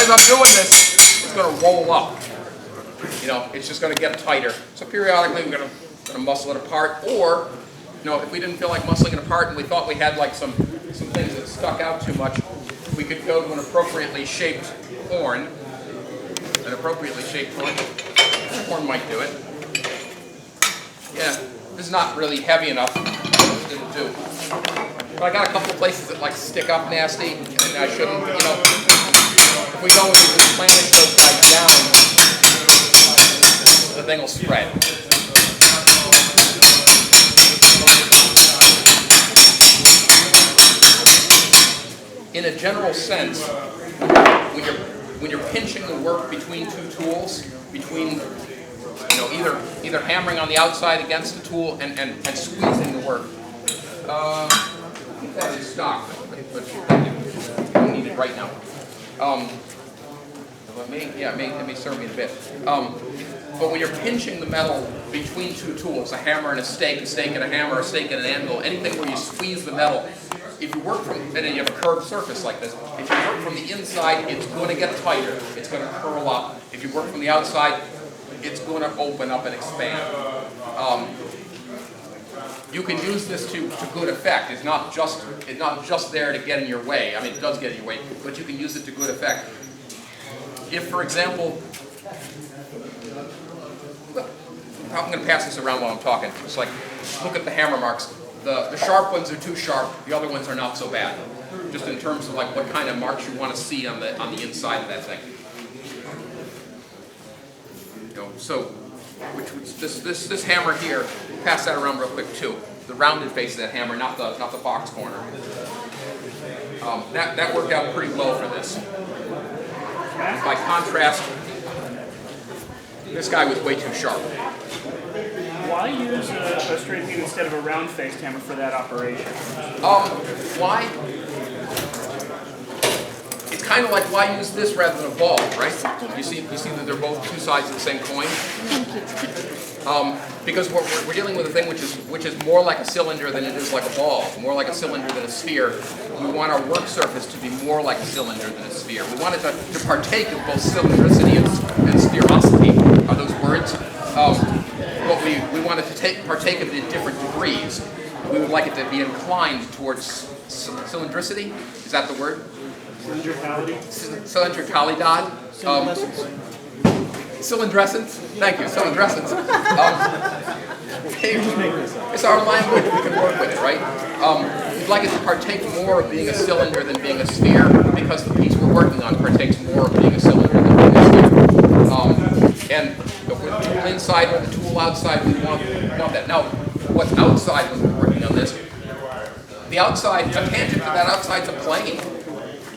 as I'm doing this, it's going to roll up. You know, it's just going to get tighter. So periodically we're going to muscle it apart, or you know, if we didn't feel like muscling it apart and we thought we had like some things that stuck out too much, we could go to an appropriately shaped horn. An appropriately shaped horn. This horn might do it. Yeah, this is not really heavy enough. It didn't do. But I got a couple of places that like stick up nasty, and I shouldn't, you know. If we go and we just planish those guys down, the thing will spread. In a general sense, when you're pinching the work between two tools, between you know either hammering on the outside against the tool and squeezing the work. I think that is stock, but you don't need it right now. It may serve me a bit. But when you're pinching the metal between two tools, a hammer and a stake and a hammer, a stake and an anvil, anything where you squeeze the metal, if you work from, and then you have a curved surface like this, if you work from the inside, it's going to get tighter, it's going to curl up. If you work from the outside, it's going to open up and expand. You can use this to good effect. It's not just there to get in your way. I mean, it does get in your way, but you can use it to good effect. If, for example, I'm going to pass this around while I'm talking. It's like, look at the hammer marks. The sharp ones are too sharp. The other ones are not so bad. Just in terms of like what kind of marks you want to see on the inside of that thing. You know, so this hammer here, pass that around real quick too. The rounded face of that hammer, not the box corner. That worked out pretty well for this. By contrast, this guy was way too sharp. Why use a straight beam instead of a round-faced hammer for that operation? Why? It's kind of like why use this rather than a ball, right? You see that they're both two sides of the same coin. Because we're dealing with a thing which is more like a cylinder than it is like a ball, more like a cylinder than a sphere. We want our work surface to be more like a cylinder than a sphere. We want it to partake of both cylindricity and spherosity, are those words. But we want it to partake of it in different degrees. We would like it to be inclined towards cylindricity. Is that the word? Cylindricality. Cylindricalidad. Cylindrescence. Thank you. Cylindrescence. It's our language. We can work with it, right? We'd like it to partake more of being a cylinder than being a sphere, because the piece we're working on partakes more of being a cylinder than being a sphere. And with the tool inside or the tool outside, we want that. Now, what's outside when we're working on this? The outside, a tangent to that outside's a plane.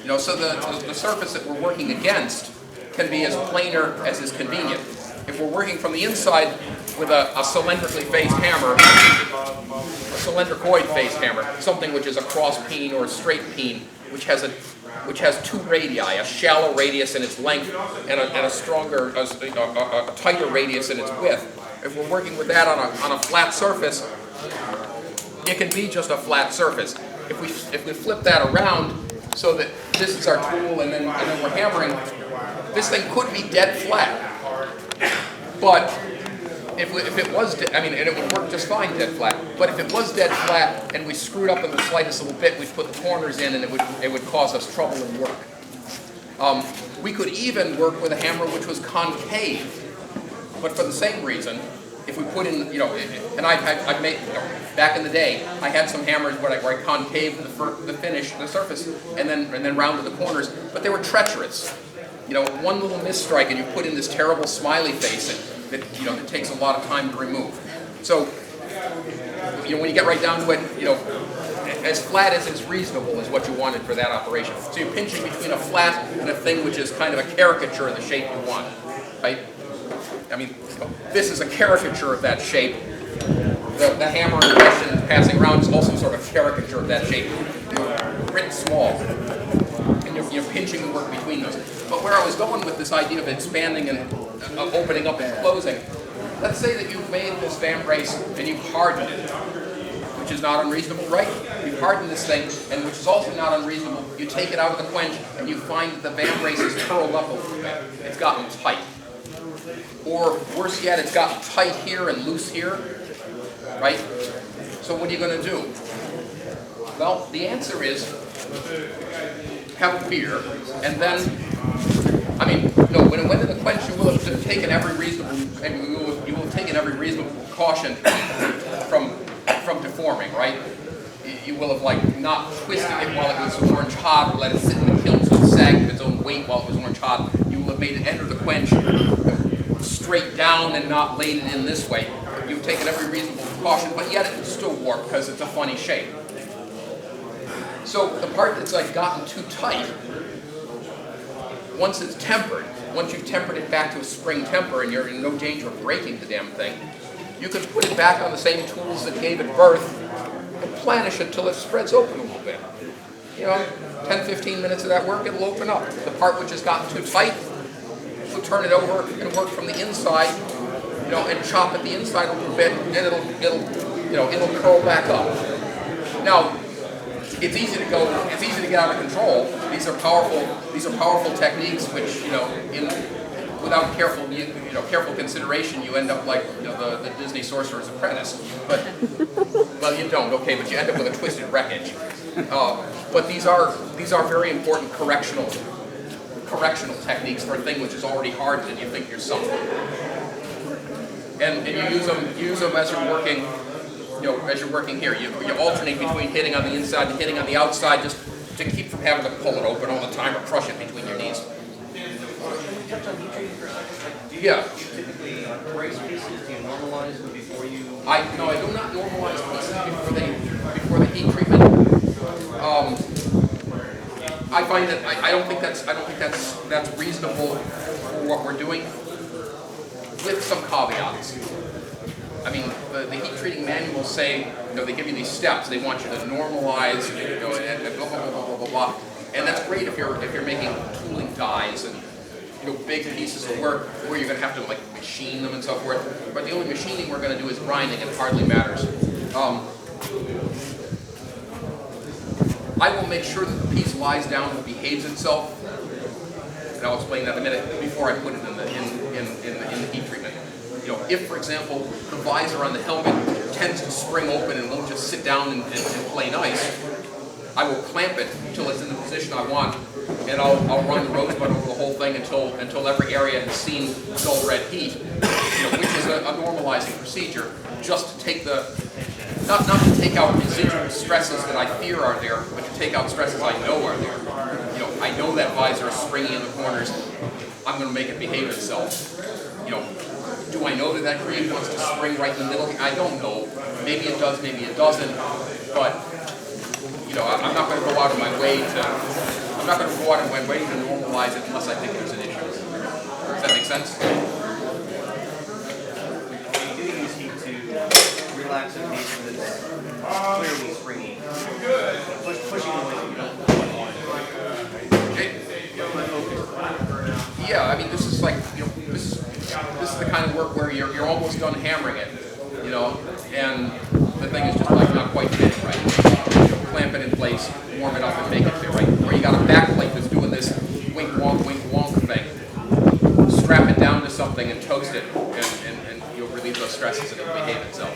You know, so the surface that we're working against can be as planar as is convenient. If we're working from the inside with a cylindrically faced hammer, a cylindricoid faced hammer, something which is a cross peen or a straight peen, which has two radii, a shallow radius in its length and a stronger, a tighter radius in its width. If we're working with that on a flat surface, it can be just a flat surface. If we flip that around so that this is our tool and then we're hammering, this thing could be dead flat. But if it was, and it would work just fine dead flat. But if it was dead flat and we screwed up in the slightest little bit, we'd put the corners in and it would cause us trouble in work. We could even work with a hammer which was concave, but for the same reason. If we put in, and I've made, back in the day, I had some hammers where I concaved the finish, the surface, and then rounded the corners, but they were treacherous. One little misstrike and you put in this terrible smiley face that takes a lot of time to remove. So, when you get right down to it, as flat as is reasonable is what you wanted for that operation. So you're pinching between a flat and a thing which is kind of a caricature of the shape you want, right? This is a caricature of that shape. The hammer in question passing around is also sort of a caricature of that shape. Written small. And you're pinching the work between those. But where I was going with this idea of expanding and opening up and closing, let's say that you've made this vambrace and you've hardened it, which which is not unreasonable, right? You harden this thing, and which is also not unreasonable, you take it out of the quench, and you find that the van brace is curled up a little bit. It's gotten tight. Or worse yet, it's gotten tight here and loose here, right? So what are you going to do? Well, the answer is have a beer, and then, I mean, no, when it went in the quench, you will have taken every reasonable, you will have taken every reasonable precaution from deforming, right? You will have like not twisted it while it was orange hot, or let it sit in the kiln so it sagged of its own weight while it was orange hot. You will have made it enter the quench straight down and not laid it in this way. You've taken every reasonable precaution, but yet it will still warp because it's a funny shape. So the part that's like gotten too tight, once it's tempered, once you've tempered it back to a spring temper and you're in no danger of breaking the damn thing, you can put it back on the same tools that gave it birth and planish it till it spreads open a little bit. You know, 10, 15 minutes of that work, it'll open up. The part which has gotten too tight, we'll turn it over and work from the inside, you know, and chop at the inside a little bit, and it'll curl back up. Now, it's easy to get out of control. These are powerful techniques which, you know, without careful consideration, you end up like, you know, the Disney Sorcerer's Apprentice. But, well, you don't, okay, but you end up with a twisted wreckage. But these are very important correctional techniques for a thing which is already hard and you think you're something. And you use them as you're working. You know, as you're working here, you alternate between hitting on the inside and hitting on the outside, just to keep from having to pull it open all the time or crush it between your knees. Yeah. Typically, brace pieces, do you normalize them before you? I do not normalize pieces before the heat treatment. I find that I don't think that's reasonable for what we're doing, with some caveats. I mean, the heat treating manuals say, you know, they give you these steps. They want you to normalize, you know, and blah blah blah blah blah blah. And that's great if you're making tooling dies and, you know, big pieces of work where you're going to have to like machine them and so forth. But the only machining we're going to do is grinding, and it hardly matters. I will make sure that the piece lies down and behaves itself, and I'll explain that in a minute, before I put it in the heat treatment. You know, if, for example, the visor on the helmet tends to spring open and won't just sit down and play nice, I will clamp it until it's in the position I want, and I'll run the rosebud over the whole thing until every area has seen dull red heat, you know, which is a normalizing procedure, just to take not to take out residual stresses that I fear are there, but to take out stresses I know are there. You know, I know that visor is springy in the corners. I'm going to make it behave itself. You know, do I know that cream wants to spring right in the middle? I don't know. Maybe it does, maybe it doesn't. But, you know, I'm not going to go out of my way to normalize it unless I think there's an issue. Does that make sense? You do use heat to relax a piece that's clearly springy. Pushing away you don't want. Okay. Yeah, I mean, this is like, you know, this is the kind of work where you're almost done hammering it, you know, and the thing is just like not quite fit right. You know, clamp it in place, warm it up, and make it fit right. Or you got a back plate that's doing this wink wonk thing. Strap it down to something and toast it, and you'll relieve those stresses and it'll behave itself.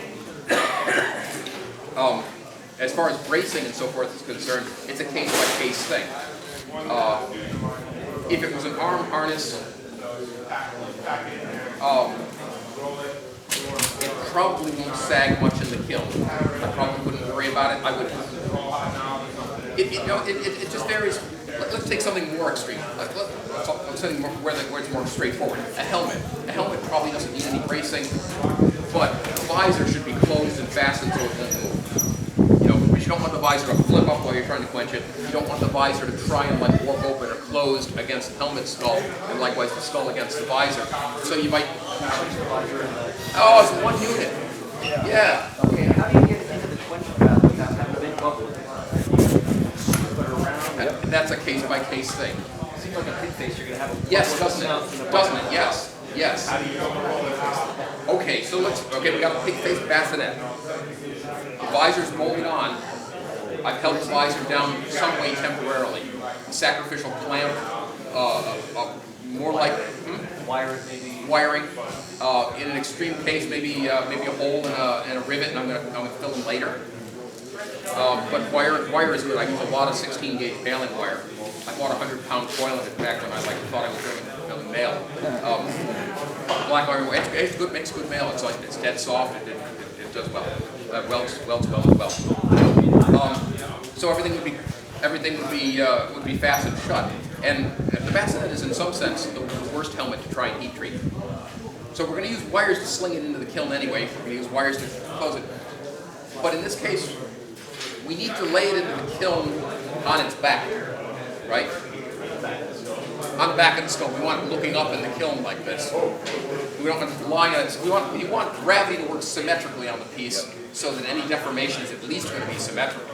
As far as bracing and so forth is concerned, it's a case-by-case thing. If it was an arm harness, it probably won't sag much in the kiln. I probably wouldn't worry about it. I would. It just varies. Let's take something more extreme. Something where it's more straightforward. A helmet. A helmet probably doesn't need any bracing, but the visor should be closed and fastened so it won't move. You know, because you don't want the visor to flip up while you're trying to quench it. You don't want the visor to try and like warp open or closed against the helmet skull, and likewise the skull against the visor. So you might. Oh, it's one unit. Yeah. Okay, how do you get it into the quench valve without having a big bubble? Put it around. That's a case-by-case thing. It seems like a pig face you're going to have a Yes, doesn't it? Doesn't it? Yes. Yes. Okay, so we got a pig-faced bassinet. visor's bolted on. I've held the visor down some way temporarily. A sacrificial clamp, more like wiring. In an extreme case, maybe a hole and a rivet, and I'm gonna fill in later. But wire is good. I use a lot of 16 gauge baling wire. I bought a 100-pound coil of it back when I thought I was building mail. Black iron wire, it's good, makes good mail. It's dead soft. It does well. Welds well as well. So everything would be fastened shut. And the bassinet is in some sense the worst helmet to try and heat treat. So we're going to use wires to sling it into the kiln anyway. We're going to use wires to close it. But in this case, we need to lay it into the kiln on its back, right? On the back of the stove. We want it looking up in the kiln like this. We don't want it lying on it. We want gravity to work symmetrically on the piece so that any deformation is at least going to be symmetrical.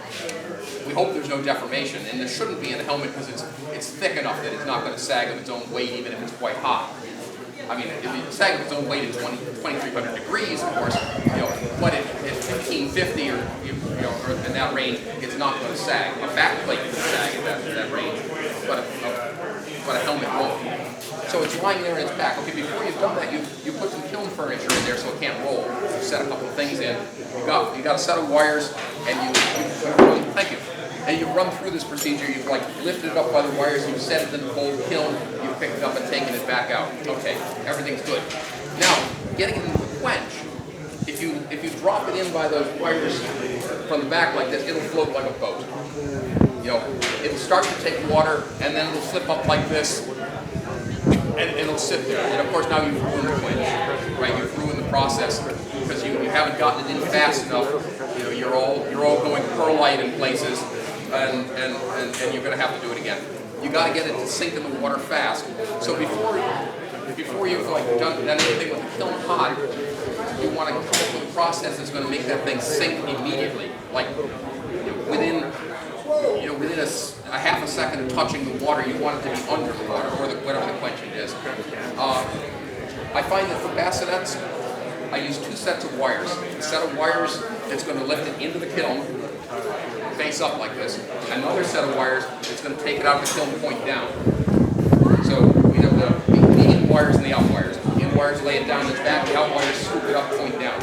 We hope there's no deformation, and there shouldn't be in the helmet because it's thick enough that it's not going to sag of its own weight even if it's quite hot. I mean, if it sags of its own weight at 2,300 degrees, of course, but at 1,550 or in that range, it's not going to sag. A backplate can sag at that range, but a helmet won't. So it's lying there in its back. Okay, before you've done that, you put some kiln furniture in there so it can't roll. You set a couple of things in. You got a set of wires, and you run through this procedure. You've lifted it up by the wires. You've set it in the whole kiln. You've picked it up and taken it back out. Okay, everything's good. Now, getting it into the quench. If you drop it in by those wires from the back like this, it'll float like a boat. It'll start to take water, and then it'll flip up like this, and it'll sit there. And of course, now you've ruined the quench, right? You've ruined the process because you haven't gotten it in fast enough. You're all going perlite in places, and you're going to have to do it again. You got to get it to sink in the water fast. So before you've done anything with the kiln hot, you want to come up with a process that's going to make that thing sink immediately, like within a half a second of touching the water. You want it to be under the water, or whatever the quenching is. I find that for bassinets, I use two sets of wires. A set of wires that's going to lift it into the kiln, face up like this. Another set of wires that's going to take it out of the kiln, point down. So we have the in wires and the out wires. The in wires lay it down its back, the out wires scoop it up, point down.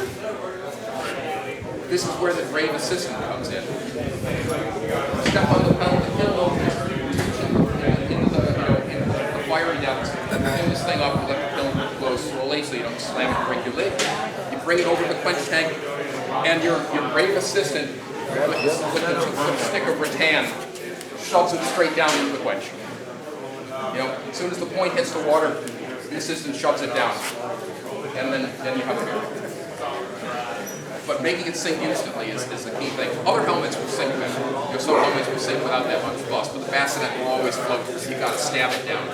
This is where the brave assistant comes in. Step on the pedal of the kiln into the firing ducts, pull this thing up and let the kiln close slowly so you don't slam and break your lid. You bring it over to the quench tank, and your brave assistant, with the stick of rattan, shoves it straight down into the quench. As soon as the point hits the water, the assistant shoves it down, and then you have it. But making it sink instantly is the key thing. Other helmets will sink better. Some helmets will sink without that much fuss, but the bassinet will always float because you've got to stab it down.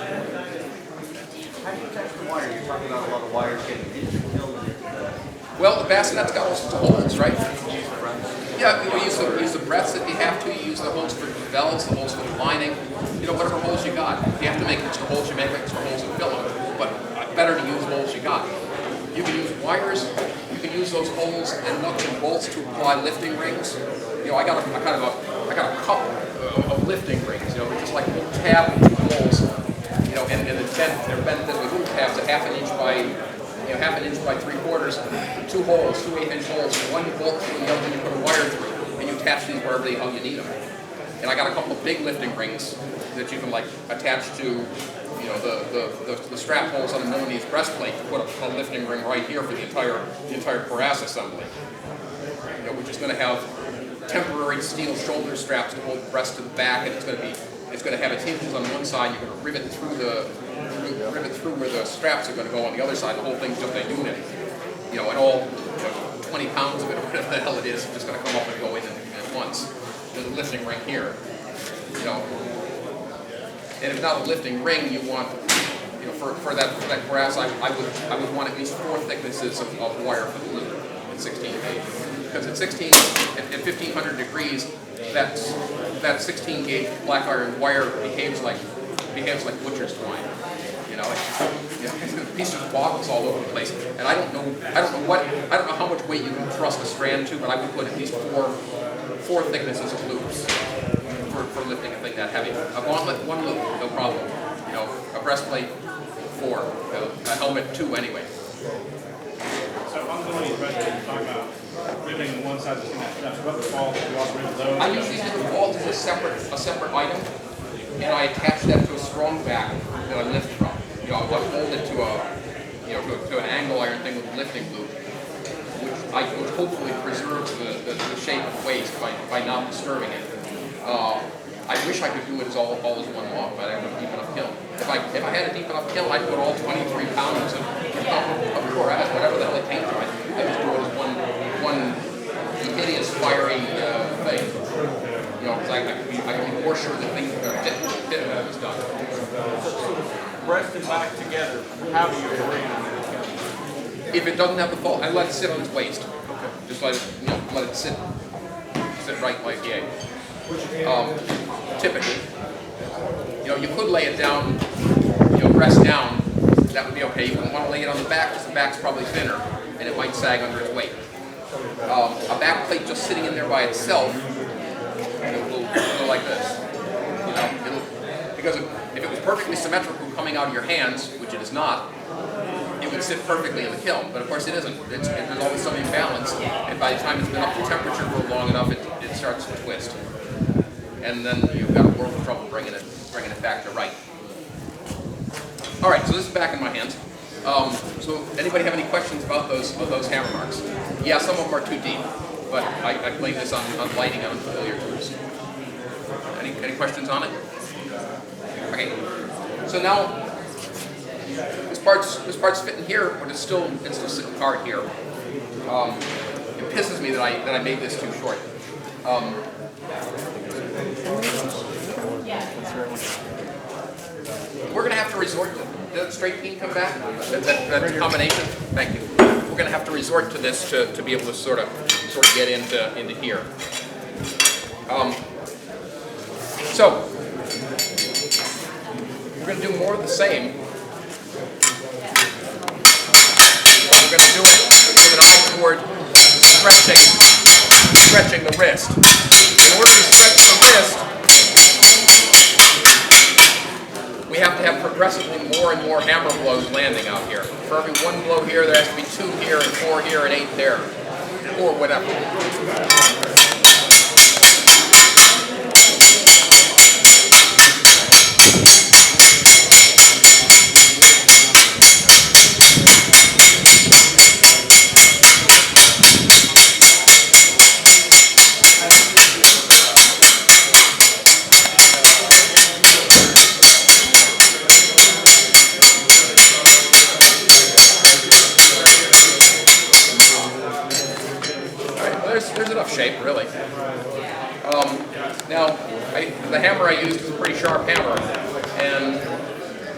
How do you test the wire? You're talking about a lot of wires getting into the kiln. Well, the bassinet's got all sorts of holes, right? Yeah, you use the breadths if you have to. You use the holes for the bells, the holes for the lining. Whatever holes you got. If you have to make extra holes, you make extra holes and fill them. But better to use holes you got. You can use wires. You can use those holes and nuts and bolts to apply lifting rings. I got a couple of lifting rings. They're just like a little tab with two holes. And they're bent with little tabs, a half an inch by 3/4, two holes, 2 1/8-inch holes, one bolt through the other, and you put a wire through, and you attach these wherever the hell you need them. And I got a couple of big lifting rings that you can attach to, the strap holes on the Milanese breastplate to put a lifting ring right here for the entire cuirass assembly. We're just going to have temporary steel shoulder straps to hold the breast to the back, and it's going to have its hinges on one side. You're going to rivet through where the straps are going to go on the other side. The whole thing's just a unit. And all 20 pounds of it, or whatever the hell it is just going to come up and go in at once. There's a lifting ring here. And if not a lifting ring, you want, for that cuirass, I would want at least 4 thicknesses of wire for the loop at 16 gauge. Because at 1,500 degrees, that 16 gauge black iron wire behaves like butcher's twine. You know, the piece just wobbles all over the place. And I don't know how much weight you can thrust a strand to, but I would put at least four thicknesses of loops for lifting a thing that heavy. A gauntlet, 1 loop, no problem. You know, a breastplate, 4. A helmet, 2 anyway. So I'm going to breastplate, talk about ribbing one side of the thing that's about the fall, you also rib those. I usually do the vault as a separate item, and I attach that to a strong back that I lift from. You know, I'll hold it to an angle iron thing with a lifting loop, which I would hopefully preserve the shape of the waist by not disturbing it. I wish I could do it as all as one log, but I have a deep enough kiln. If I had a deep enough kiln, I'd put all 23 pounds of chloride, whatever the hell it came to. I just do it as one hideous fiery thing. You know, because I can be more sure that things are going to fit when it was done. Breast and back together, how do you orient it? If it doesn't have the fault, I let it sit on its waist. Just let it, let it sit right like the egg. Typically, you could lay it down, breast down. That would be okay. You wouldn't want to lay it on the back because the back's probably thinner and it might sag under its weight. A back plate just sitting in there by itself, it'll go like this. Because if it was perfectly symmetrical coming out of your hands, which it is not, it would sit perfectly in the kiln. But of course it isn't. There's always some imbalance, and by the time it's been up to temperature for long enough, it starts to twist. And then you've got a world of trouble bringing it back to right. All right, so this is back in my hands. So anybody have any questions about those hammer marks? Yeah, some of them are too deep, but I blame this on lighting on unfamiliar tools. Any questions on it? Okay. So now this part's fitting here, but it's still sitting hard here. It pisses me that I made this too short. We're going to have to resort to, did that straight beam come back? That combination? Thank you. We're going to have to resort to this to be able to sort of get into here. So, we're going to do more of the same. We're going to do it with an eye toward stretching the wrist. In order to stretch the wrist, we have to have progressively more and more hammer blows landing out here. For every 1 blow here, there has to be 2 here, and 4 here, and 8 there, or whatever. There's enough shape, really. Now, the hammer I used is a pretty sharp hammer, and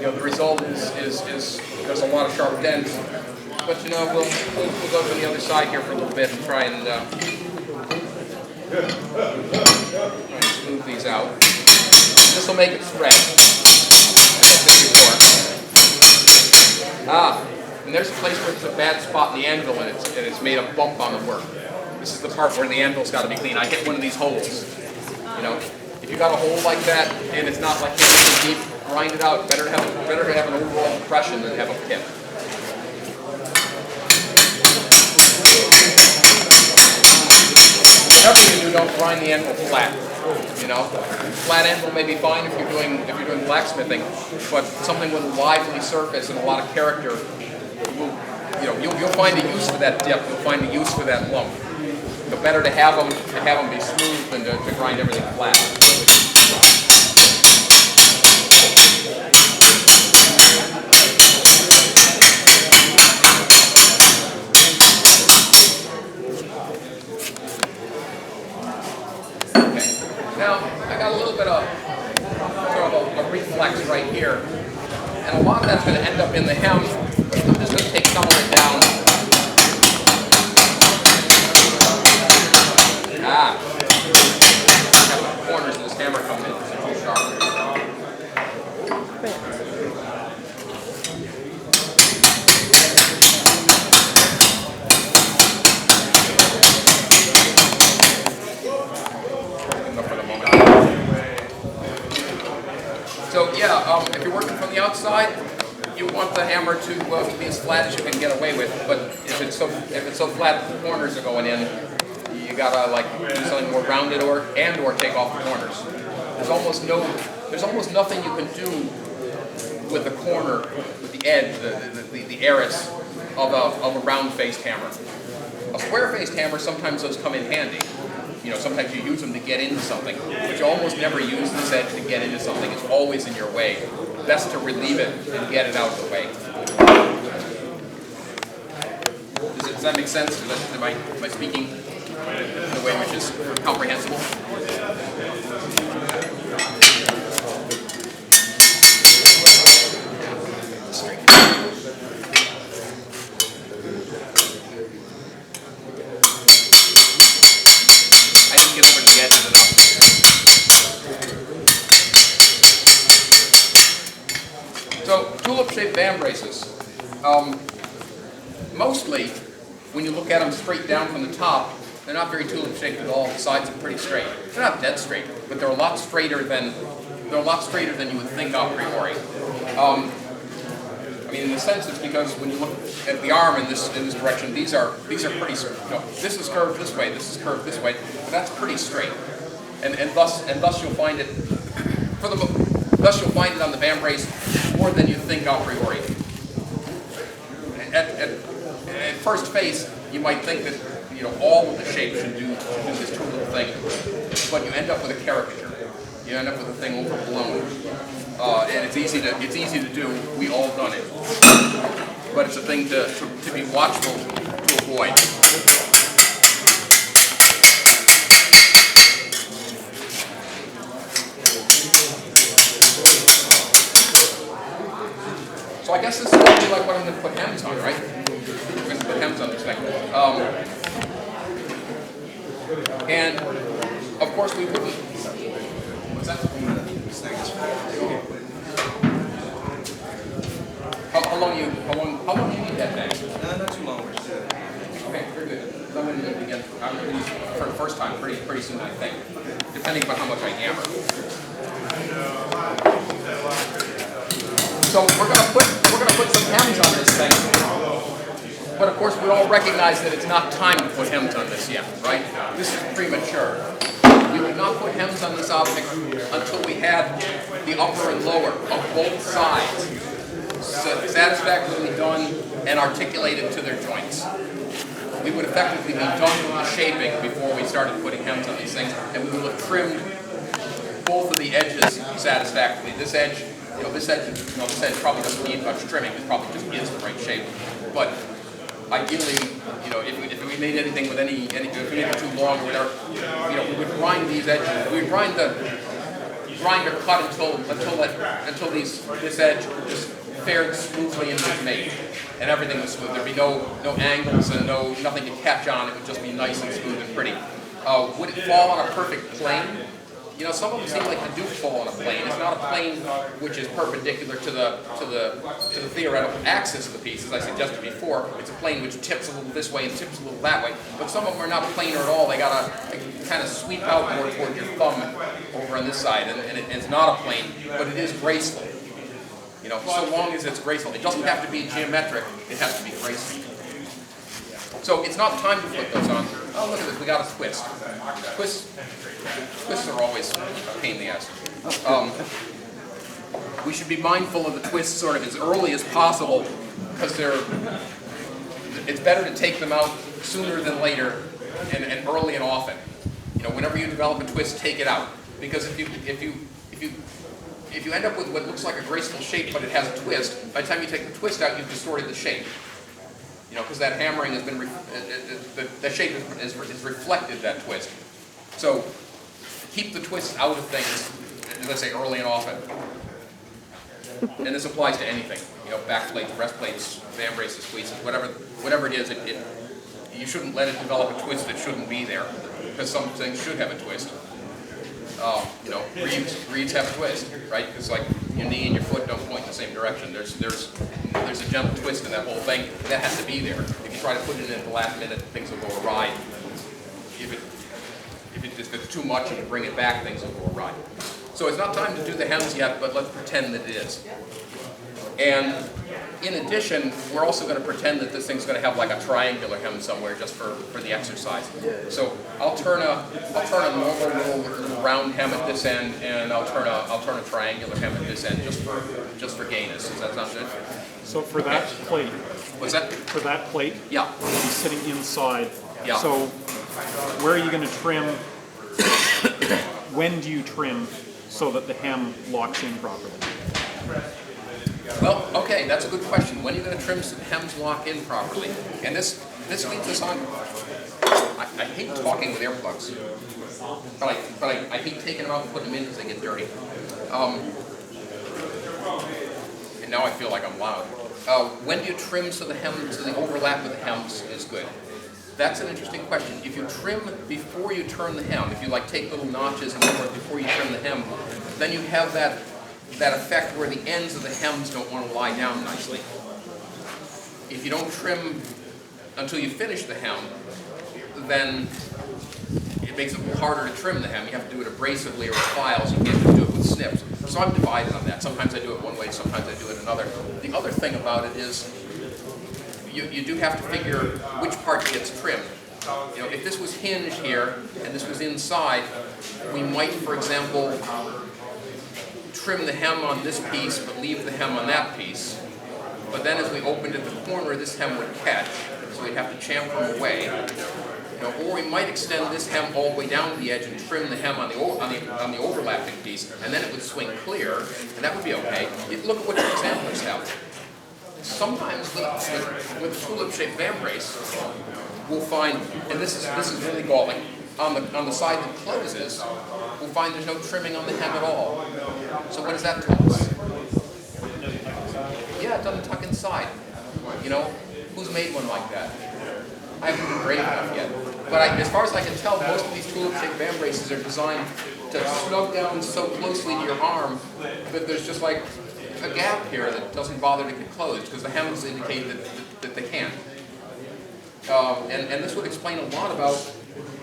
the result is there's a lot of sharp dents. But we'll go to the other side here for a little bit and try and smooth these out. This will make it stretch. I did this before. And there's a place where it's a bad spot in the anvil, and it's made a bump on the work. This is the part where the anvil's got to be clean. I hit one of these holes. If you got a hole like that and it's not like really deep, grind it out. Better to have an overall impression than have a pip. Whatever you do, don't grind the anvil flat. Flat anvil may be fine if you're doing blacksmithing, but something with a lively surface and a lot of character, you'll find a use for that dip. You'll find a use for that lump. The better to have them be smooth than to grind everything flat. Okay. Now I got a little bit of sort of a reflex right here, and a lot of that's going to end up in the hem. I'm just going to take some of it down. The corners of this hammer come in too sharp. So yeah, if you're working from the outside, you want the hammer to be as flat as you can get away with. But if it's so flat that the corners are going in, you gotta like do something more rounded or take off the corners. There's almost nothing you can do with the corner, with the edge, the eris of a round-faced hammer. A square-faced hammer, sometimes those come in handy. You know, sometimes you use them to get into something, but you almost never use this edge to get into something. It's always in your way. Best to relieve it and get it out of the way. Does that make sense? Am I speaking in a way which is comprehensible? So, tulip-shaped band braces. Mostly, when you look at them straight down from the top, they're not very tulip-shaped at all. The sides are pretty straight. They're not dead straight, but they're a lot straighter than you would think a priori. I mean, in the sense, it's because when you look at the arm in this direction, these are pretty. This is curved this way. This is curved this way. But that's pretty straight, and thus you'll find it Thus you'll find it on the band brace more than you think a priori. At first face, you might think that all of the shapes should do this tulip thing, but you end up with a caricature. You end up with a thing overblown, and it's easy to do. We all done it, but it's a thing to be watchful to avoid. So I guess this is going to be like what I'm going to put hems on, right? We're going to put hems on this thing. And of course we wouldn't. What's that? How long do you need that thing? Not too long. Okay, very good. I'm going to do it again. I'm going to use it for the first time pretty soon, I think, depending on how much I hammer. So we're going to put some hems on this thing, but of course we all recognize that it's not time to put hems on this yet, right? This is premature. We would not put hems on this object until we had the upper and lower of both sides satisfactorily done and articulated to their joints. We would effectively be done with the shaping before we started putting hems on these things, and we would have trimmed both of the edges satisfactorily. This edge probably doesn't need much trimming. It probably just is the right shape. But ideally, if we made anything with if we made it too long or whatever, we would grind these edges. We would grind or cut until this edge just fared smoothly and was made, and everything was smooth. There'd be no angles and nothing to catch on. It would just be nice and smooth and pretty. Would it fall on a perfect plane? Some of them seem like they do fall on a plane. It's not a plane which is perpendicular to the theoretical axis of the piece, as I suggested before. It's a plane which tips a little this way and tips a little that way. But some of them are not planar at all. They kind of sweep out more toward your thumb over on this side, and it's not a plane, but it is graceful. So long as it's graceful. It doesn't have to be geometric. It has to be graceful. So it's not time to put those on. Oh, look at this. We got a twist. Twists are always a pain in the ass. We should be mindful of the twists sort of as early as possible, because it's better to take them out sooner than later and early and often. Whenever you develop a twist, take it out. Because if you end up with what looks like a graceful shape but it has a twist, by the time you take the twist out, you've distorted the shape. Because that hammering has been, the shape is reflected that twist. So keep the twists out of things, as I say, early and often. And this applies to anything. Back plates, breast plates, band braces, squeezes, whatever it is. You shouldn't let it develop a twist that shouldn't be there, because some things should have a twist. Reeds have a twist, right? Because like your knee and your foot don't point in the same direction. There's a gentle twist in that whole thing that has to be there. If you try to put it in at the last minute, things will go awry. If it's too much and you bring it back, things will go awry. So it's not time to do the hems yet, but let's pretend that it is. And in addition, we're also going to pretend that this thing's going to have like a triangular hem somewhere just for the exercise. So I'll turn a normal little round hem at this end, and I'll turn a triangular hem at this end just for gayness. Does that sound good? So for that plate, What's that? for that plate, Yeah. it'll be sitting inside. Yeah. So where are you going to trim? When do you trim so that the hem locks in properly? Well, okay, that's a good question. When are you going to trim so the hems lock in properly? And this leads us on. I hate talking with earplugs, but I hate taking them out and putting them in because they get dirty. And now I feel like I'm loud. When do you trim so the overlap of the hems is good? That's an interesting question. If you trim before you turn the hem, if you like take little notches and so forth before you trim the hem, then you have that effect where the ends of the hems don't want to lie down nicely. If you don't trim until you finish the hem, then it makes it a little harder to trim the hem. You have to do it abrasively or with files. You can't do it with snips. So I'm divided on that. Sometimes I do it one way, sometimes I do it another. The other thing about it is you do have to figure which part gets trimmed. You know, if this was hinged here and this was inside, we might, for example, trim the hem on this piece but leave the hem on that piece. But then as we opened at the corner, this hem would catch, so we'd have to chamfer away. You know, or we might extend this hem all the way down to the edge and trim the hem on the overlapping piece, and then it would swing clear, and that would be okay. Look at what your examples have. Sometimes with a tulip-shaped van brace, we'll find, and this is really galling, on the side that closes, we'll find there's no trimming on the hem at all. So what does that tell us? Yeah, it doesn't tuck inside. You know, who's made one like that? I haven't been brave enough yet. But as far as I can tell, most of these tulip-shaped van braces are designed to snug down so closely to your arm that there's just like a gap here that doesn't bother to get closed because the hems indicate that they can't. And this would explain a lot about,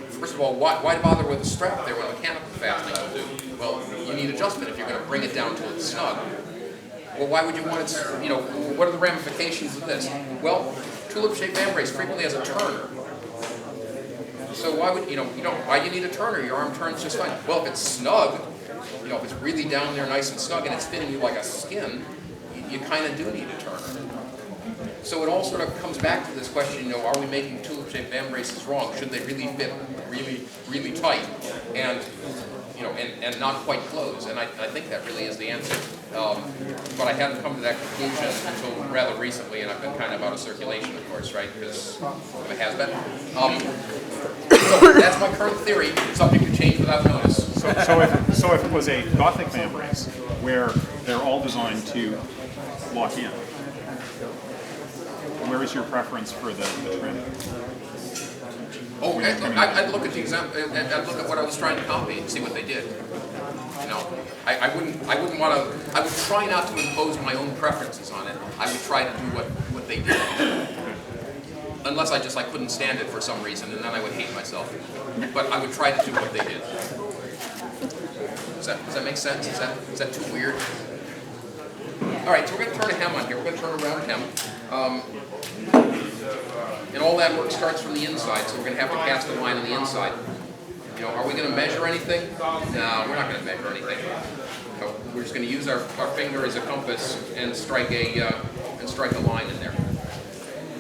first of all, why bother with a strap there when mechanical fastening will do? Well, you need adjustment if you're going to bring it down till it's snug. Well, why would you want it, you know, what are the ramifications of this? Well, tulip-shaped van brace frequently has a turner. So why would, why do you need a turner? Your arm turns just fine. Well, if it's snug, you know, if it's really down there nice and snug and it's fitting you like a skin, you kind of do need a turner. So it all sort of comes back to this question, you know, are we making tulip-shaped van braces wrong? Should they really fit really, really tight and, you know, and not quite close? And I think that really is the answer. But I hadn't come to that conclusion until rather recently, and I've been kind of out of circulation, of course, right, because it has been. So that's my current theory, subject to change without notice. So if it was a Gothic van brace where they're all designed to lock in, where is your preference for the trim? Oh, I'd look at the example. I'd look at what I was trying to copy and see what they did. You know, I wouldn't want to. I would try not to impose my own preferences on it. I would try to do what they did, unless I just couldn't stand it for some reason, and then I would hate myself. But I would try to do what they did. Does that make sense? Is that too weird? All right, so we're going to turn a hem on here. We're going to turn a round hem. And all that work starts from the inside, so we're going to have to cast a line on the inside. You know, are we going to measure anything? No, we're not going to measure anything. So we're just going to use our finger as a compass and strike a line in there.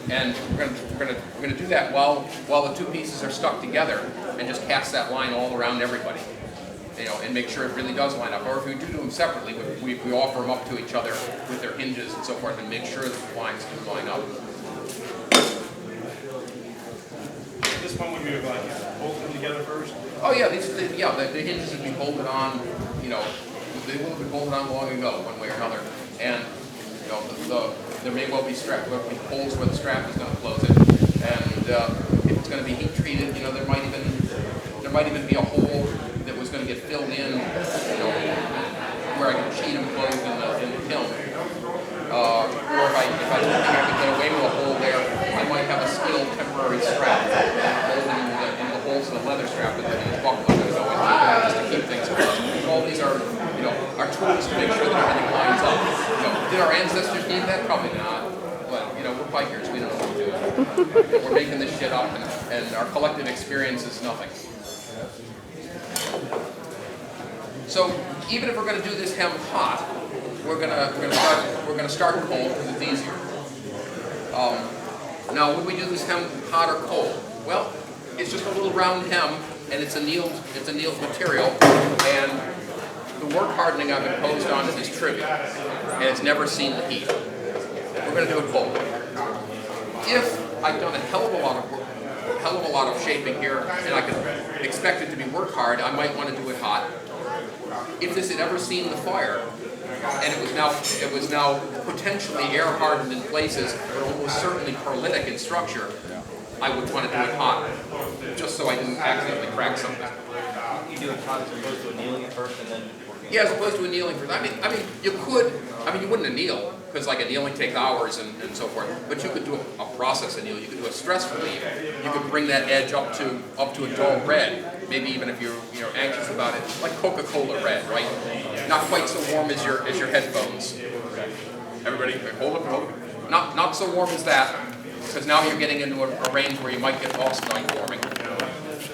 And we're going to do that while the two pieces are stuck together, and just cast that line all around everybody. You know, and make sure it really does line up. Or if we do them separately, we offer them up to each other with their hinges and so forth, and make sure that the lines do line up. At this point, we would bolt them together first. Oh yeah, the hinges would be bolted on. You know, they will have been bolted on long ago, one way or another. And you know, there may well be holes where the strap is going to close it. And if it's going to be heat treated, you know, there might even be a hole that was going to get filled in, you know, where I can sheet them closed in the kiln. Or if I didn't think I could get away with a hole there, I might have a steel temporary strap in the holes of the leather strap that the buckle is going to go into, just to keep things closed. All these are Did our ancestors need that? Probably not. But, you know, we're bikers. We don't know what we're doing. We're making this shit up, and our collective experience is nothing. So, even if we're going to do this hem hot, we're gonna start cold because it's easier. Now, would we do this hem hot or cold? Well, it's just a little round hem, and it's annealed material, and the work hardening I've imposed on it is trivial, and it's never seen the heat. We're going to do it cold. If I've done a hell of a lot of shaping here, and I could expect it to be work hard, I might want to do it hot. If this had ever seen the fire, and it was now potentially air hardened in places, but almost certainly perlitic in structure, I would want to do it hot, just so I didn't accidentally crack something. You do it hot as opposed to annealing it first and then working? Yeah, as opposed to annealing first. I mean, you wouldn't anneal, because like annealing takes hours and so forth, but you could do a process anneal, you could do a stress relief, you could bring that edge up to a dull red, maybe even if you're anxious about it, like Coca-Cola red, right? Not quite so warm as your headphones. Everybody, hold it. Not so warm as that, because now you're getting into a range where you might get lost night warming.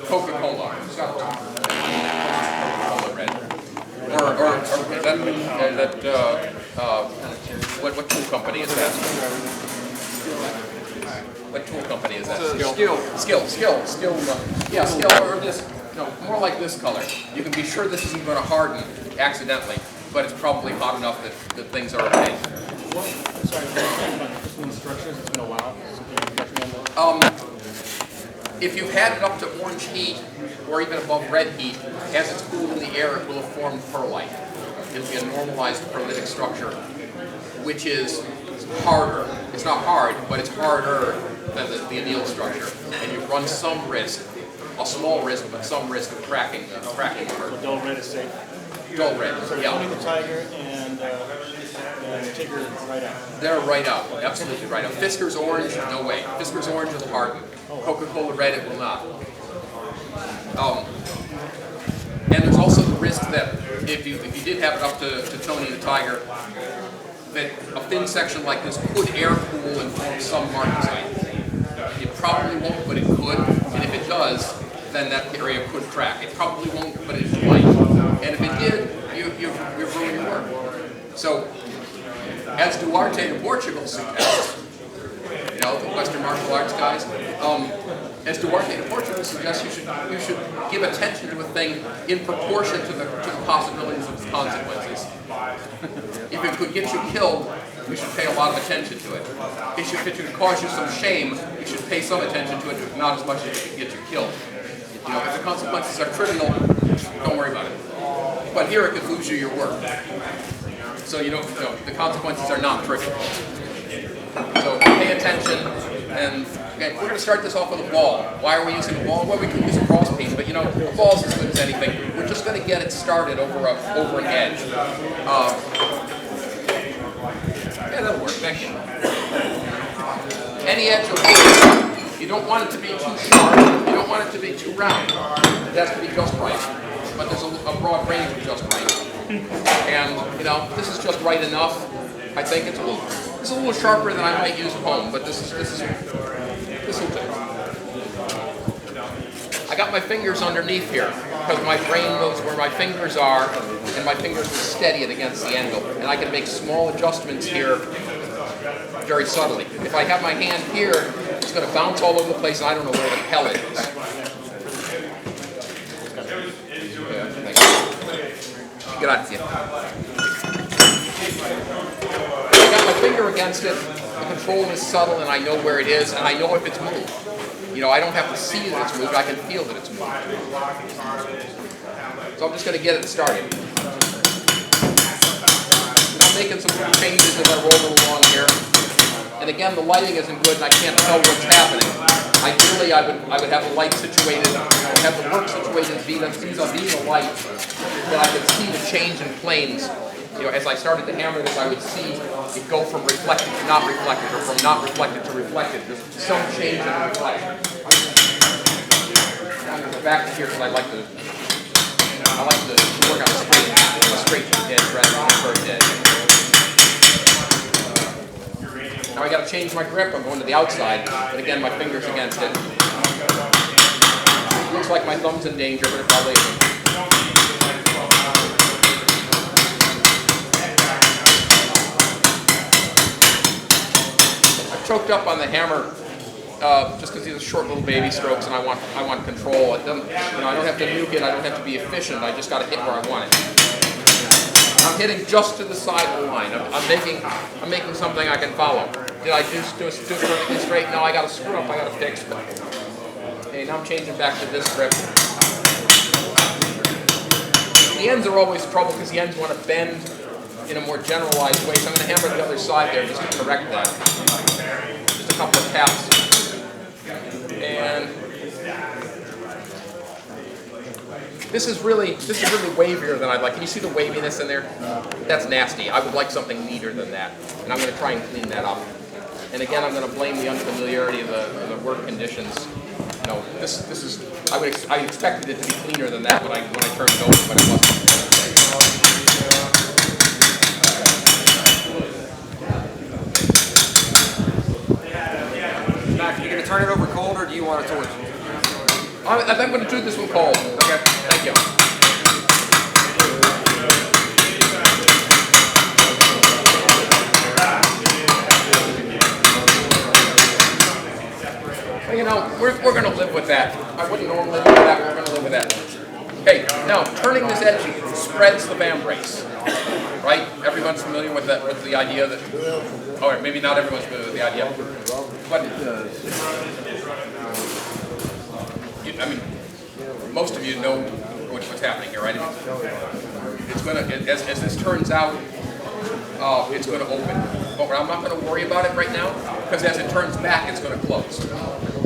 Coca-Cola. Coca-Cola red. What tool company is that? What tool company is that? Skill. Yeah, Skill, or this, more like this color. You can be sure this isn't going to harden accidentally, but it's probably hot enough that things are okay. Instructions, it's been a while. If you've had it up to orange heat, or even above red heat, as it's cooled in the air, it will have formed perlite. It'll be a normalized perlitic structure, which is harder. It's not hard, but it's harder than the annealed structure. And you run some risk, a small risk, but some risk of cracking the earth. Dull red is safe. Dull red, So yeah. Tony the Tiger and Tigger right out. They're right out, absolutely right out. Fisker's orange, no way. Fisker's orange will harden. Coca-Cola red, it will not. And there's also the risk that if you did have it up to Tony the Tiger, that a thin section like this could air cool and form some marcasite. It probably won't, but it could. And if it does, then that area could crack. It probably won't, but it might. And if it did, you've ruined your work. So, as Duarte of Portugal suggests, the Western martial arts guys, as Duarte of Portugal suggests, you should give attention to a thing in proportion to the possibilities of its consequences. If it could get you killed, you should pay a lot of attention to it. If it could cause you some shame, you should pay some attention to it, but not as much as it could get you killed. If the consequences are trivial, don't worry about it. But here it could lose you your work. So the consequences are not trivial. So pay attention, and okay, we're going to start this off with a ball. Why are we using a ball? Well, we could use a cross piece, but a ball's as good as anything. We're just going to get it started over an edge. Yeah, that'll work. Thank you. Any edge will do. You don't want it to be too sharp. You don't want it to be too round. It has to be just right. But there's a broad range of just right. And this is just right enough. I think it's a little sharper than I might use at home, but this will do. I got my fingers underneath here because my brain knows where my fingers are, and my fingers will steady it against the angle, and I can make small adjustments here very subtly. If I have my hand here, it's going to bounce all over the place, and I don't know where the hell it is. Grazie. I got my finger against it, the control is subtle, and I know where it is, and I know if it's moved. I don't have to see that it's moved, I can feel that it's moved. So I'm just going to get it started. And I'm making some little changes as I roll along here. And again, the lighting isn't good, and I can't tell what's happening. Ideally, I would have the light situated, have the work situated vis-a-vis the light, that I could see the change in planes. As I started to hammer this, I would see it go from reflected to not reflected, or from not reflected to reflected. There's some change in the reflection. I'm going to go back to here because I like to work on a straight edge rather than a curved edge. change my grip, I'm going to the outside, but again, my finger's against it. Looks like my thumb's in danger, but it probably isn't. I've choked up on the hammer just because these are short little baby strokes, and I want control. It doesn't, I don't have to nuke it. I don't have to be efficient. I just got to hit where I want it. I'm hitting just to the side of the line. I'm making something I can follow. Did I do it perfectly straight? No, I got to screw up. I got to fix. Okay, now I'm changing back to this grip. The ends are always trouble because the ends want to bend in a more generalized way. So I'm going to hammer the other side there just to correct that. Just a couple of taps. And this is really wavier than I'd like. Can you see the waviness in there? That's nasty. I would like something neater than that. And I'm going to try and clean that up. And again, I'm going to blame the unfamiliarity of the work conditions. This is I expected it to be cleaner than that when I turned it over, but it wasn't. Mac, are you going to turn it over cold, or do you want it torch? I think I'm going to do this one cold. Okay, thank you. We're going to live with that. I wouldn't normally live with that, but we're going to live with that. Okay, now turning this edge spreads the band brace, right? Everyone's familiar with the idea that, or maybe not everyone's familiar with the idea, but I mean, most of you know what's happening here, right? It's going to, as this turns out, it's going to open. But I'm not going to worry about it right now, because as it turns back, it's going to close.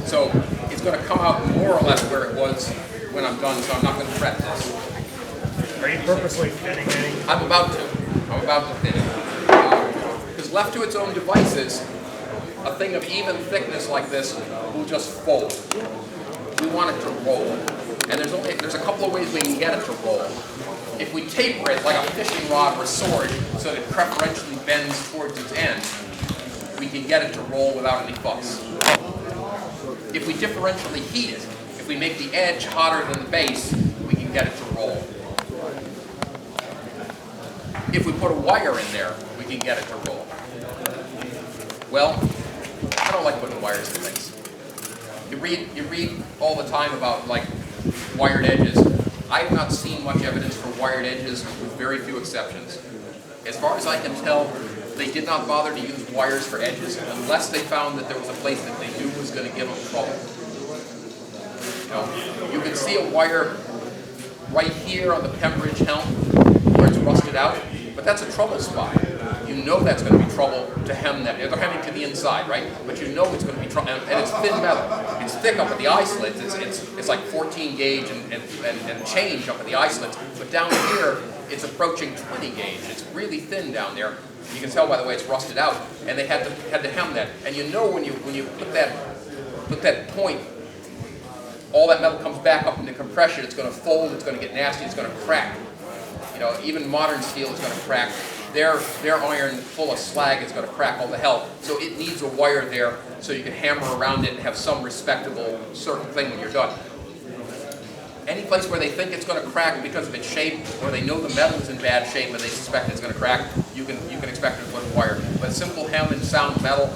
So it's going to come out more or less where it was when I'm done, so I'm not going to fret this. Are you purposely thinning it? I'm about to thin it. Because left to its own devices, a thing of even thickness like this will just fold. We want it to roll. And there's a couple of ways we can get it to roll. If we taper it like a fishing rod or a sword so that it preferentially bends towards its end, we can get it to roll without any fuss. If we differentially heat it, if we make the edge hotter than the base, we can get it to roll. If we put a wire in there, we can get it to roll. Well, I don't like putting wires in things. You read all the time about like wired edges. I have not seen much evidence for wired edges with very few exceptions. As far as I can tell, they did not bother to use wires for edges unless they found that there was a place that they knew was going to give them trouble. You can see a wire right here on the Pembridge helm where it's rusted out, but that's a trouble spot. You know that's going to be trouble to hem that. They're hemming to the inside, right? But you know it's going to be trouble, and it's thin metal. It's thick up at the eye slits. It's like 14 gauge and change up at the eye slits. But down here, it's approaching 20 gauge. It's really thin down there. You can tell by the way it's rusted out, and they had to hem that. And you know when you put that point, all that metal comes back up into compression. It's going to fold. It's going to get nasty. It's going to crack. Even modern steel is going to crack. Their iron full of slag is going to crack all the hell. So it needs a wire there so you can hammer around it and have some respectable certain thing when you're done. Any place where they think it's going to crack because of its shape, or they know the metal is in bad shape and they suspect it's going to crack, you can expect to put a wire. But simple hem and sound metal,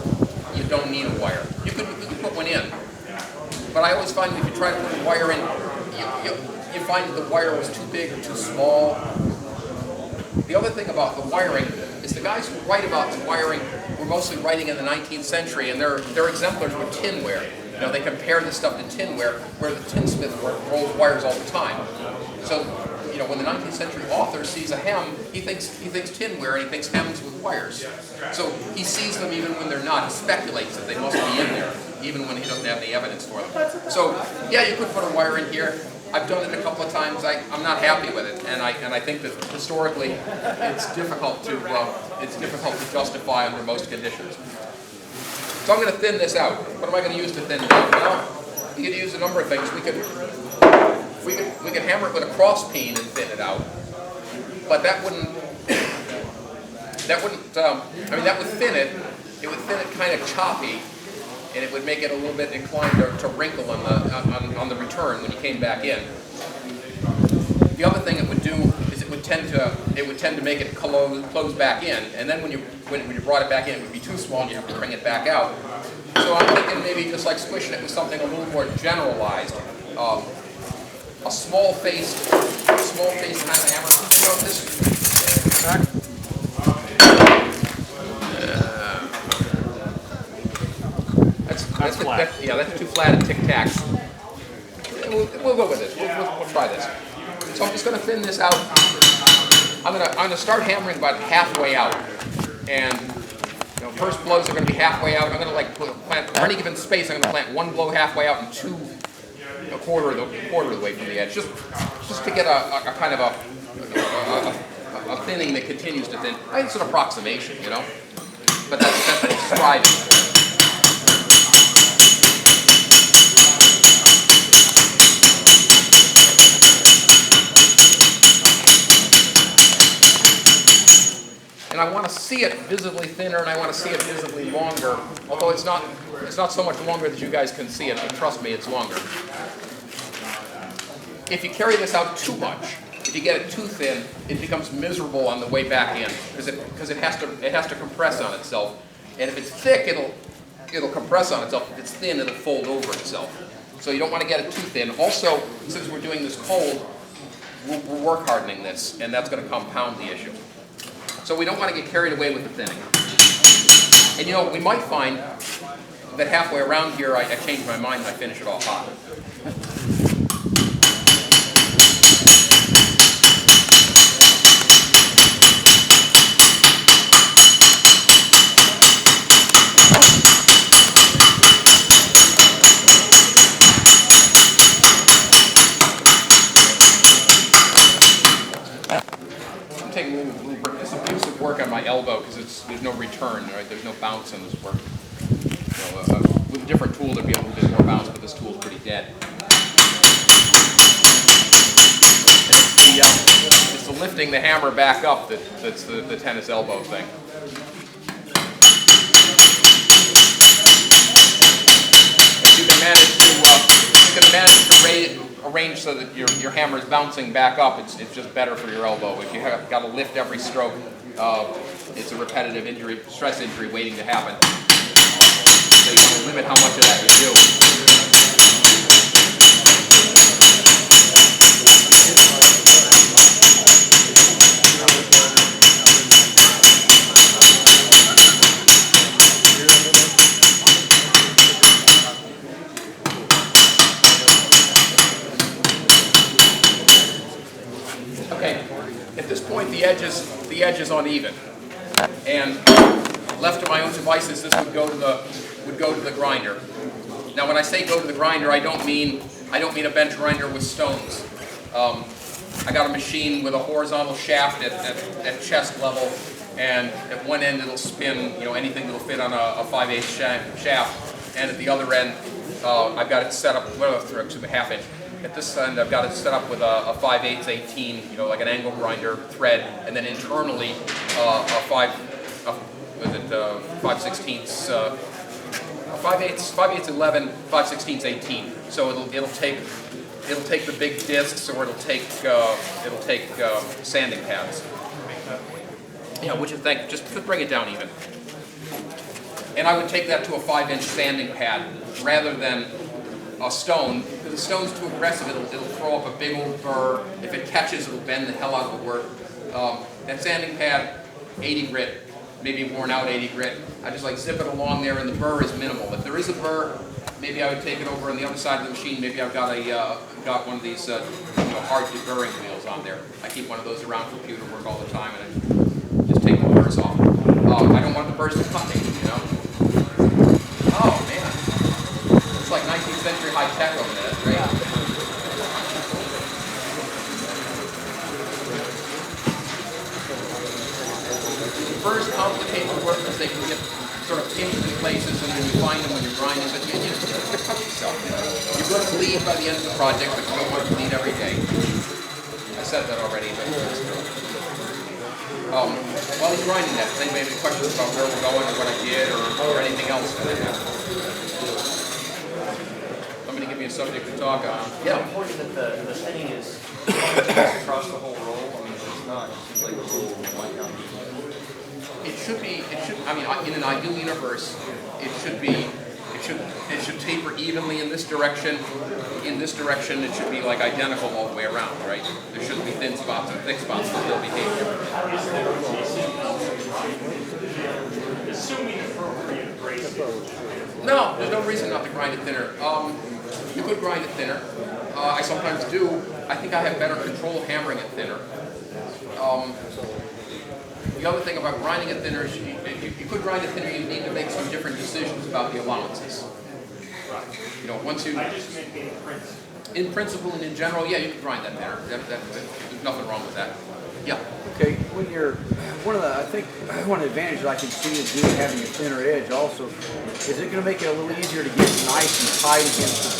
you don't need a wire. You can put one in. But I always find if you try to put a wire in, you find that the wire was too big or too small. The other thing about the wiring is the guys who write about the wiring were mostly writing in the 19th century, and their exemplars were tinware. They compare this stuff to tinware, where the tinsmith rolls wires all the time. So, when the 19th century author sees a hem, he thinks tinware, and he thinks hems with wires. So he sees them even when they're not. He speculates that they must be in there, even when he doesn't have any evidence for them. So, yeah, you could put a wire in here. I've done it a couple of times. I'm not happy with it, and I think that historically it's difficult to justify under most conditions. So I'm going to thin this out. What am I going to use to thin it out? Well, you could use a number of things. We could hammer it with a cross peen and thin it out, but that would thin it, it would thin it kind of choppy, and it would make it a little bit inclined to wrinkle on the return when you came back in. The other thing it would do is it would tend to make it close back in, and then when you brought it back in, it would be too small, and you have to bring it back out. So I'm thinking maybe just like squishing it with something a little more generalized, a small-faced kind of hammer. You know, this back. That's flat. That's too flat at tic-tacs. We'll go with this. We'll try this. So I'm just going to thin this out. I'm going to start hammering about halfway out, and first blows are going to be halfway out. I'm going to plant for any given space. I'm going to plant one blow halfway out and two a quarter of the way from the edge, just to get a kind of a thinning that continues to thin. I think it's an approximation, but that's what it's striving. And I want to see it visibly thinner, and I want to see it visibly longer. Although it's not so much longer that you guys can see it, but trust me, it's longer. If you carry this out too much, if you get it too thin, it becomes miserable on the way back in because it has to compress on itself. And if it's thick, it'll compress on itself. If it's thin, it'll fold over itself. So you don't want to get it too thin. Also, since we're doing this cold, we're work hardening this, and that's going to compound the issue. So we don't want to get carried away with the thinning. And we might find that halfway around here I change my mind and I finish it all hot. Work on my elbow because there's no return, right? There's no bounce on this work. With a different tool there'd be a little bit more bounce, but this tool's pretty dead. It's the lifting the hammer back up that's the tennis elbow thing. If you can manage to arrange so that your hammer is bouncing back up, it's just better for your elbow. If you have got to lift every stroke, it's a repetitive injury, stress injury waiting to happen. So you want to limit how much of that you do. Okay, at this point the edge is uneven, and left to my own devices, this would go to the grinder. Now, when I say go to the grinder, I don't mean a bench grinder with stones. I got a machine with a horizontal shaft at chest level, and at one end it'll spin anything that'll fit on a 5/8 shaft, and at the other end I've got it set up. A half-inch. At this end, I've got it set up with a 5/8 18, like an angle grinder thread, and then internally a 5/8 11, 5/16 18. So it'll take the big discs, or it'll take sanding pads. What you think? Just bring it down even. And I would take that to a 5-inch sanding pad rather than a stone, because the stone's too aggressive. It'll throw up a big old burr. If it catches, it'll bend the hell out of the work. That sanding pad, 80 grit, maybe worn out 80 grit. I just zip it along there, and the burr is minimal. If there is a burr, maybe I would take it over on the other side of the machine. Maybe I've got one of these hard deburring wheels on there. I keep one of those around for computer work all the time, and I just take the burrs off. I don't want the burrs to cut me, Oh man, it's like 19th century high tech over there. That's great. Burrs complicate the work because they can get sort of pinched in places, and then you find them when you're grinding, but you have to cut yourself. You're going to bleed by the end of the project, but you don't want to bleed every day. I said that already, but While he's grinding that, does anybody have any questions about where we're going or what I did or anything else? Somebody give me a subject to talk on. It's Yeah. important that the thinning is across the whole roll. I mean, if it's not, it seems like the roll might not be. I mean, in an ideal universe, it should taper evenly in this direction. In this direction, it should be like identical all the way around, right? There shouldn't be thin spots and thick spots that they'll behave differently. Assuming appropriate bracing. No, there's no reason not to grind it thinner. You could grind it thinner. I sometimes do. I think I have better control hammering it thinner. The other thing about grinding it thinner is you could grind it thinner, you need to make some different decisions about the allowances. You know, once you... I just meant in principle. In principle and in general, yeah, you can grind that thinner. There's nothing wrong with that. Yeah. Okay, when you're I think one of the advantages I can see is having a thinner edge also. Is it going to make it a little easier to get nice and tight against the